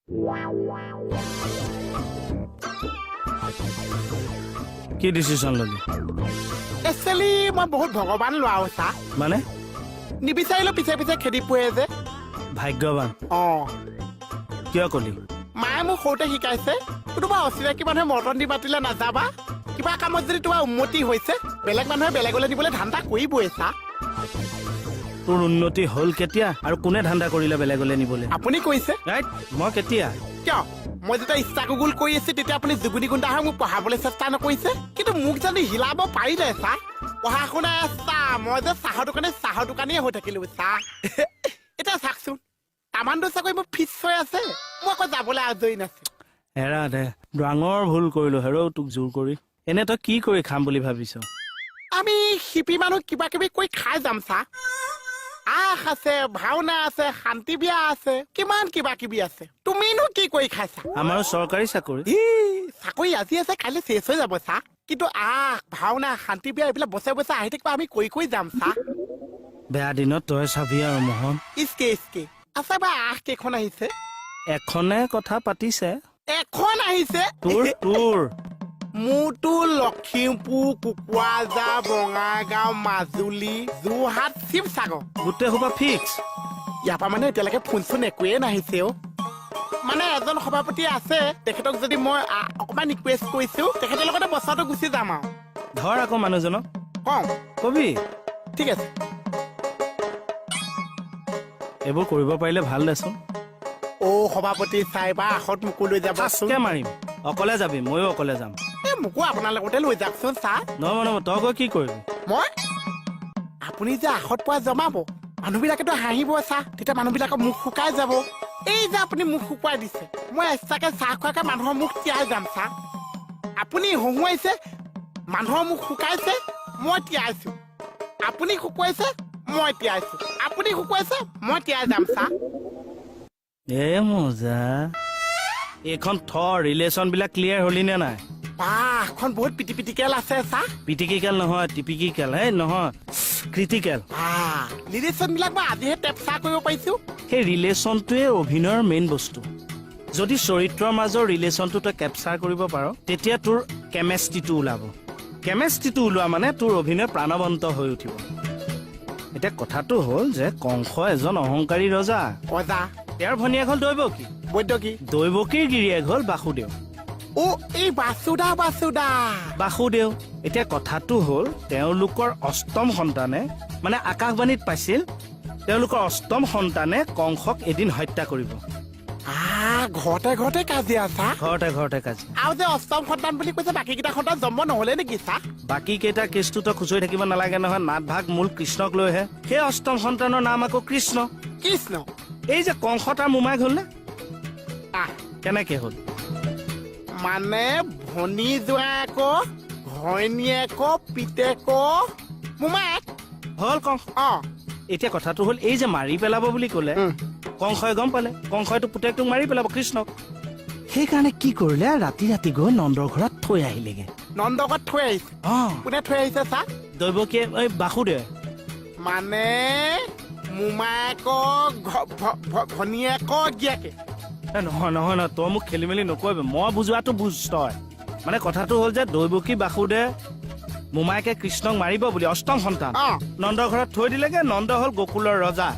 কি ডিসিশন ললি? একচুৱেলি মই বহুত ভগৱান লোৱা হৈছা মানে নিবিচাৰিলো পিছে পিছে খেদি ফুৰে যে ভাগ্যৱান কিয় কলি? মায়ে মোক সৰুতে শিকাইছে কোনোবা অচিনাকি মানুহে মৰ্টন দি মাতিলে নাযাবা কিবা কামত যদি তোমাৰ উন্নতি হৈছে বেলেগ মানুহে বেলেগলৈ দিবলৈ ধান্দা কৰিবই চা তোৰ উন্নতি হল কেতিয়া আৰু কোনে ধান্দা কৰিলে বেলেগলৈ নিবলৈ? আপুনি কৈছে ৰাইট মই কেতিয়া? কিয় মই যেতিয়া ইচ্ছা গুগুল কৰি আছো তেতিয়া আপুনি জুগুনি গুণ্ডা হৈ মোক পঢ়াবলৈ চেষ্টা নকৰিছে কিন্তু মোক জানি হিলাব পাৰিলে চা পঢ়া শুনা চা মই যে চাহৰ দোকানেই হৈ থাকিলো চা এতিয়া চাকচোন তামানটো চাকৰি মোৰ ফিক্স হৈ আছে মই আকৌ যাবলৈ আজৰি নাছিল হেৰা দে ডাঙৰ ভুল কৰিলো হেৰ তোক জোৰ কৰি এনে তই কি কৰি খাম বুলি ভাবিছ? আমি শিপি মানুহ কিবা কিবি কৰি খাই যাম চা আখ আছে ভাওনা আছে শান্তি বিয়া আছে কিমান কিবা কিবি আছে তুমিনো কি কৰি খাইছা? আমাৰো চৰকাৰী চাকৰি চাকৰি আজি আছে কাইলৈ শেষ হৈ যাব চা কিন্তু আখ ভাওনা শান্তি বিয়া এইবিলাক বছৰে বছৰে আহি থাকিব আমি কৰি যাম চা বেয়া দিনত তই চাবি আৰু মোহন ইচকে আছে বা আখ কেইখন আহিছে এখনে কথা পাতিছে এখন আহিছে তোৰ মোৰতো লখিমপুৰ কুকুৰাঝাৰ বঙাইগাঁও মাজুলী যোৰহাট শিৱসাগৰ গোটেই সোপা ফিক্স ইয়াৰ পৰা মানে এতিয়ালৈকে ফোন চোন একোৱে নাহিছে মানে এজন সভাপতি আছে তেখেতক যদি মই অকমান ৰিকুৱেষ্ট কৰিছো তেখেতৰ লগতে বছৰটো গুচি যাম আৰু ধৰ আকৌ মানুহজনক কওঁ কবি ঠিক আছে এইবোৰ কৰিব পাৰিলে ভাল দেচোন সভাপতি চাইবা আখত মোকো লৈ যাবচোন মাৰিম অকলে যাবি ময়ো অকলে যাম মোকো আপোনাৰ লগতে লৈ যাওকচোন চা নহব তই গৈ কি কৰিবি? মই আপুনি যে আখত পোৱা জমাব মানুহবিলাকেতো হাঁহিব চা তেতিয়া মানুহবিলাকৰ মুখ শুকাই যাব এই যে আপুনি মুখ শুকুৱাই দিছে মই এক্সট্ৰাকে চাহ খোৱাকে মানুহৰ মুখ তিয়াই যাম চা আপুনি হহুৱাইছে মানুহৰ মুখ শুকাইছে মই তিয়াইছো আপুনি শুকুৱাইছে মই তিয়াইছো আপুনি শুকুৱাইছে মই তিয়াই যাম চা এ মজা এইখন ৰিলেশ্যন বিলাক ক্লিয়াৰ হলি নে নাই? এখন বহুত পিটিকেল আছে চা পিটিকিকেল নহয় টিপিকিকেল হে নহয় ক্ৰিটিকেল ৰিলেশ্যন বিলাক মই আজিহে টেপচা কৰিব পাৰিছো সেই ৰিলেশ্যনটোৱে অভিনয়ৰ মেইন বস্তু যদি চৰিত্ৰৰ মাজৰ ৰিলেশ্যনটো তই কেপচাৰ কৰিব পাৰ তেতিয়া তোৰ কেমেষ্ট্ৰিটো ওলাব কেমেষ্ট্ৰিটো ওলোৱা মানে তোৰ অভিনয় প্ৰাণৱন্ত হৈ উঠিব এতিয়া কথাটো হ'ল যে কংস এজন অহংকাৰী ৰজা তেওঁৰ ভনীয়েক হ'ল দৈৱকী দৈৱকীৰ গিৰিয়েক হ'ল বাসুদেৱ এই বাসুদেৱ এতিয়া কথাটো হ'ল তেওঁলোকৰ অষ্টম সন্তানে মানে আকাশবাণীত পাইছিল তেওঁলোকৰ অষ্টম সন্তানে কংসক এদিন হত্যা কৰিব ঘৰতে কাজিয়া চা ঘৰতে কাজিয়া আৰু যে অষ্টম সন্তান বুলি কৈছে বাকী কেইটা সন্তান জন্ম নহলে নেকি চা বাকী কেইটা কেছটো তই খুচৰি থাকিব নালাগে নহয় নাট ভাগ মূল কৃষ্ণক লৈহে সেই অষ্টম সন্তানৰ নাম আকৌ কৃষ্ণ এই যে কংস তাৰ মোমাইক হ'ল নে কেনেকে হ'ল মানে ভনী জোৱায়েক ঘৈণীয়েক পিতেক মোমাইক হ'ল কংস এতিয়া কথাটো হ'ল এই যে মাৰি পেলাব বুলি ক'লে কংসই গম পালে কংসইতো পুতেকটোক মাৰি পেলাব কৃষ্ণক সেইকাৰণে কি কৰিলে ৰাতি গৈ নন্দৰ ঘৰত থৈ আহিলেগে নন্দৰ ঘৰত থৈ আহিছে কোনে থৈ আহিছে চা দৈৱকীয়ে বাসুদেৱ মানে মোমায়েক ভনীয়েক গিয়াকে নহয় তই মোক খেলি মেলি নকৰিবি মই বুজোৱাটো বুজ তই মানে কথাটো হ'ল যে দৈৱকী বাসুদেৱ মোমায়েকে কৃষ্ণক মাৰিব বুলি অষ্টম সন্তান নন্দৰ ঘৰত থৈ দিলেগে নন্দ হ'ল গকুলৰ ৰজা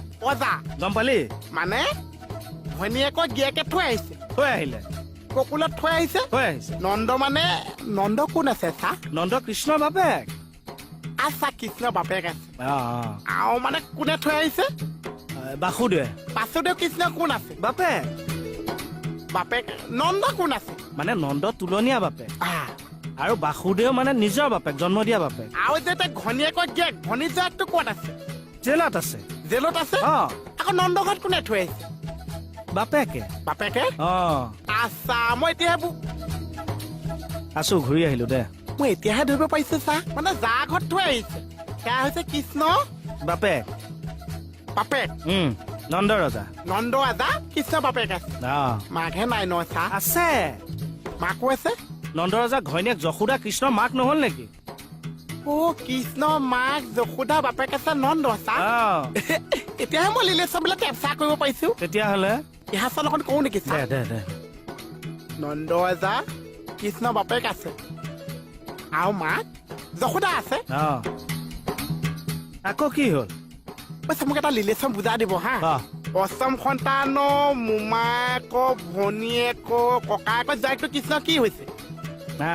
গম পালি মানে ভনীয়েক গিয়াকে থৈ আহিলে গকুলত থৈ আহিছে নন্দ মানে নন্দ কোন আছে চা নন্দ কৃষ্ণৰ বাপেক আচ্ছা কৃষ্ণৰ বাপেক আছে আৰু মানে কোনে থৈ আহিছে বাসুদেৱ কৃষ্ণ কোন আছে বাপেক নন্দ কোন আছে মানে নন্দ তুলনীয়া বাপেক আৰু বাসুদেৱ মানে নিজৰ বাপেক জন্ম দিয়া বাপেক আৰু যে ঘনীয়েকৰ গিয়েক ভনী জোৱাকটো ক'ত আছে জেলত আছে আকৌ নন্দ ঘৰত কোনে থৈ আহিছে বাপেকে আচ্ছা মই এতিয়াহে আছো ঘূৰি আহিলো দে মই এতিয়াহে ধৰিব পাৰিছো চা মানে যাৰ ঘৰত থৈ আহিছে সেয়া হৈছে কৃষ্ণ বাপেক নন্দ ৰজা কৃষ্ণ বাপেক আছে মাকহে নাই ন চা আছে মাকো আছে নন্দ ৰজা ঘৈণীয়েক যশোদা কৃষ্ণৰ মাক নহল নেকি কৃষ্ণ মাক যশোদা বাপেক আছে নন্দ চা এতিয়াহে মই ৰিলেশ্যন বিলাক কেপচাৰ কৰিব পাৰিছো তেতিয়াহ'লে ইহাচৰ লগত কওঁ নেকি চা দে নন্দ ৰজা কৃষ্ণ বাপেক আছে আৰু মাক যশোদা আছে অ আকৌ কি হ'ল পইচা মোক এটা ৰিলেশ্যন বুজাই দিব হা অ অষ্টম সন্তানৰ মোমায়েক ভনীয়েক ককায়েক জাইকটো কৃষ্ণ কি হৈছে হা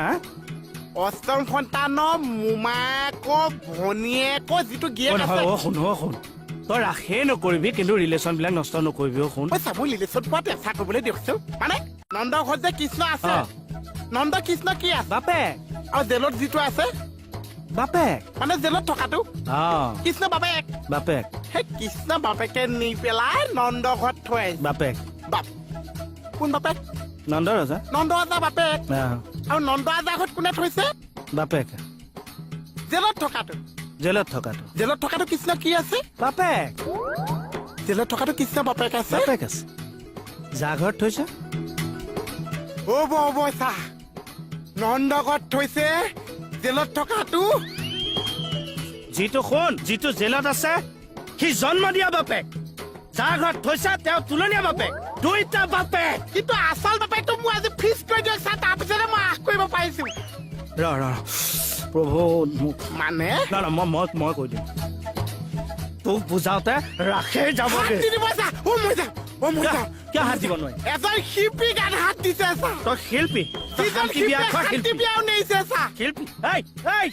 অষ্টম সন্তানৰ মোমায়েক ভনীয়েক যিটো গিয়েক আছে শুন তই ৰাখেই নকৰিবি কিন্তু ৰিলেশ্যন বিলাক নষ্ট নকৰিবি শুন পইচা মই ৰিলেশ্যন পোৱা চেষ্টা কৰিবলৈ দিয়কচোন মানে নন্দ ঘৰত যে কৃষ্ণ আছে অ। নন্দ কৃষ্ণ কি আছে বাপেক আৰু জেলত যিটো আছে বাপেক মানে জেলত থকাটো অ কৃষ্ণ বাপেক বাপেক সেই কৃষ্ণ বাপেকে নি পেলাই নন্দ ঘৰত থৈ আহিছে বাপেক বাপ কোন বাপেক নন্দ ৰজা নন্দ ৰজা বাপেক অ আৰু নন্দ ৰজা ঘৰত কোনে থৈছে বাপেক জেলত থকাটো জেলত থকাটো জেলত থকাটো কৃষ্ণ কি আছে বাপেক জেলত থকাটো কৃষ্ণ বাপেক আছে বাপেক আছে যাৰ ঘৰত থৈছে হ'ব চা নন্দ ঘৰত থৈছে জেলত থকাটো যিটো জেলত আছে সি জন্ম দিয়া বাপেক যাৰ ঘৰত থৈছে তেওঁ তুলনীয়া বাপেক দুইটা বাপেক কিন্তু আচল বাপেকটো মই আজি ফিক্স কৰি দিয়ক চা তাৰপিছতে মই আশ কৰিব পাৰিছো ৰ প্ৰভু মোক মানে না মই কৈ দিম তোক বুজাওতে ৰাখে যাবগে হাত দি দিব চা মই যাওঁ কিয় হাত দিব নোৱাৰি এজন শিল্পী গান হাত দিছে চা তই শিল্পী তই শান্তি বিয়া খোৱা শান্তি শিল্পী বিয়াও নেইছে চা শিল্পী এই